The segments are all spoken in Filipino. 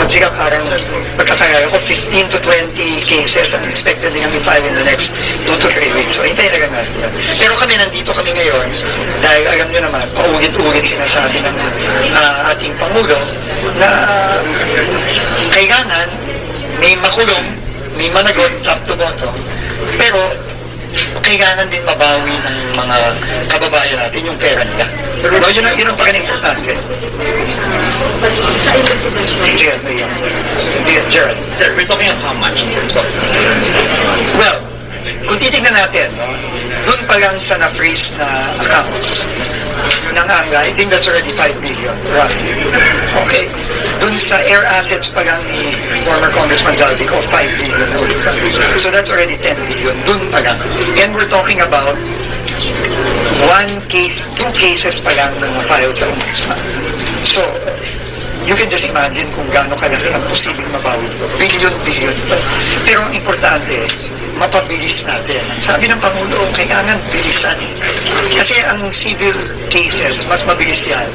Sika parang pagkakaya ko, 15 to 20 cases ang expected din kami file in the next 2 to 3 weeks. So, hintayin na ganun. Pero kami, nandito kami ngayon dahil alam nyo naman, paugit-ugit sinasabi ng ating Pangulo na kailangan may makulong, may managot, top to bottom. Pero, kailangan din mabawi ng mga kababayan natin yung pera nila. So, yun ang paka-importante. Sige, Gerald. Sir, we're talking of how much in terms of... Well, kung titignan natin, no, dun pa lang sa na-freeze na accounts ng ANGA, I think that's already 5 billion, roughly. Okay. Dun sa air assets pa lang ni former Congressman Zaldico, 5 billion na ulit. So that's already 10 billion. Dun pa lang. And we're talking about 1 case, 2 cases pa lang na file sa ombudsman. So, you can just imagine kung gaano kalaki ang posibleng mabawi. Billion. Pero ang importante, mapabilis natin. Sabi ng Pangulo, kailangan bilisan. Kasi ang civil cases, mas mabilis yan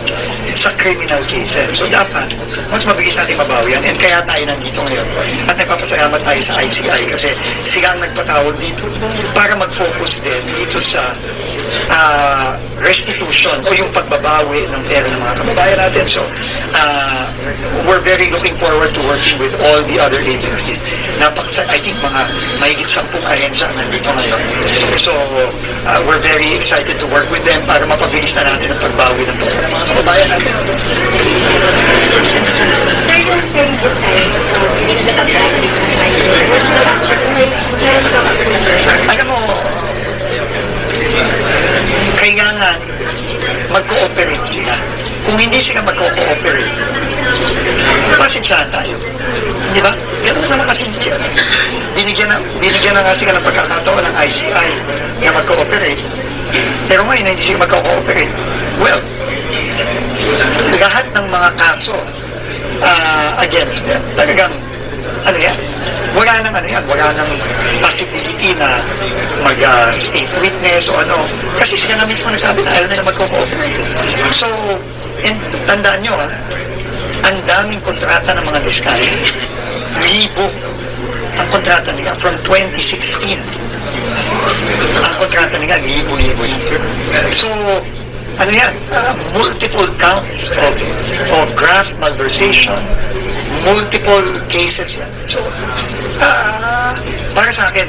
sa criminal cases. So dapat, mas mabilis natin mabawi yan. And kaya tayo nandito ngayon. At nagpapasalamat tayo sa ICI kasi sila ang nagpatawag dito para mag-focus din dito sa restitution o yung pagbabawi ng pera ng mga kababayan natin. So, we're very looking forward to working with all the other agencies. I think mga mahigit 10 ahensya ang nandito ngayon. So, we're very excited to work with them para mapabilis na natin ang pagbawi ng pera ng mga kababayan natin. Sir, yung hearing this time, alam mo, kailangan mag-cooperate sila. Kung hindi sila mag-cooperate, pasensyahan tayo. Di ba? Ganun naman kasimple yan. Binigyan na nga sila ng pagkakataon ng ICI na mag-cooperate. Pero ngayon, hindi sila mag-cooperate. Well, lahat ng mga kaso against them, talagang wala nang possibility na mag-state witness o ano. Kasi sila na mismo nagsabi na ayaw nila mag-cooperate. So, and tandaan nyo, ang daming kontrata ng mga diskaya. Libo ang kontrata nila from 2016. Ang kontrata nila, libo-libo yan. So, multiple counts of graft malversation, multiple cases yan. So, para sa akin,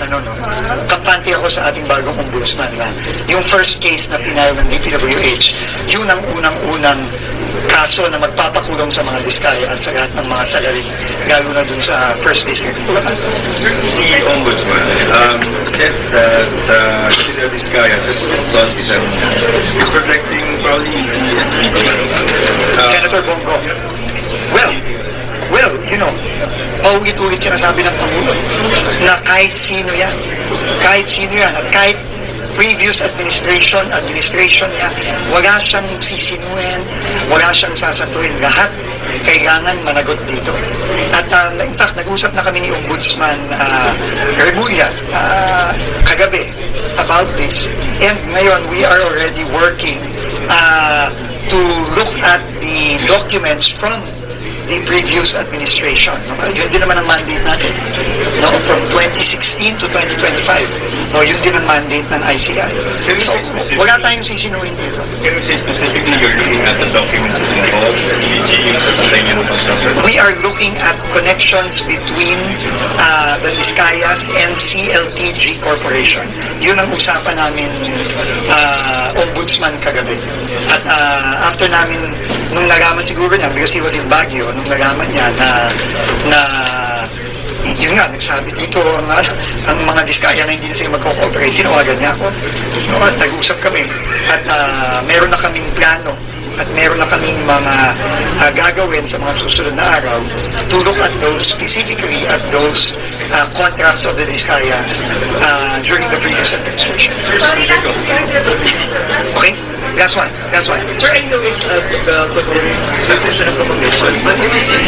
kampante ako sa ating bagong ombudsman na yung first case na final ng DPWH, yun ang unang-unang kaso na magpapakulong sa mga diskaya at sa lahat ng mga salary, lalo na dun sa first district. The ombudsman said that the diskaya is protecting probably the SPG. Senator Bongo. Well, paulit-ulit sinasabi ng Pangulo na kahit sino yan at kahit previous administration niya, wala siyang sisinuin, wala siyang sasatuin. Lahat kailangan managot dito. At in fact, nag-usap na kami ni Ombudsman Remulla kagabi about this. And ngayon, we are already working to look at the documents from the previous administration. Yun din naman ang mandate natin. From 2016 to 2025. Yun din ang mandate ng ICI. So, wala tayong sisinuhin dito. Can you say specifically you're looking at the documents that involve SPG, yung sa tatay niya ng construction? We are looking at connections between the Vizcayas and CLTG Corporation. Yun ang usapan namin ombudsman kagabi. At after namin, nung nalaman siguro niya, because he was in Baguio, nung nalaman niya na yun nga, nagsabi dito ang mga diskaya na hindi na sila magko-cooperate, tinawagan niya ako. At nag-usap kami. At meron na kaming plano at meron na kaming mga gagawin sa mga susunod na araw to look at those, specifically at those contracts of the diskayas during the previous administration. Okay? Last one. Sir, I know it's the decision of the commission, but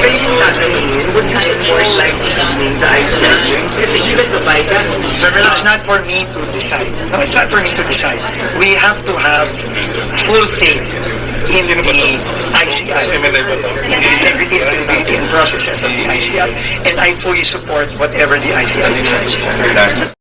kayo yung tatanungin, would you support live streaming the ICI hearings? Kasi even the bypass, it's not for me to decide. No, it's not for me to decide. We have to have full faith in the ICI, Similar ba to? in the integrity, availability, and processes of the ICI, and I fully support whatever the ICI decides. Last.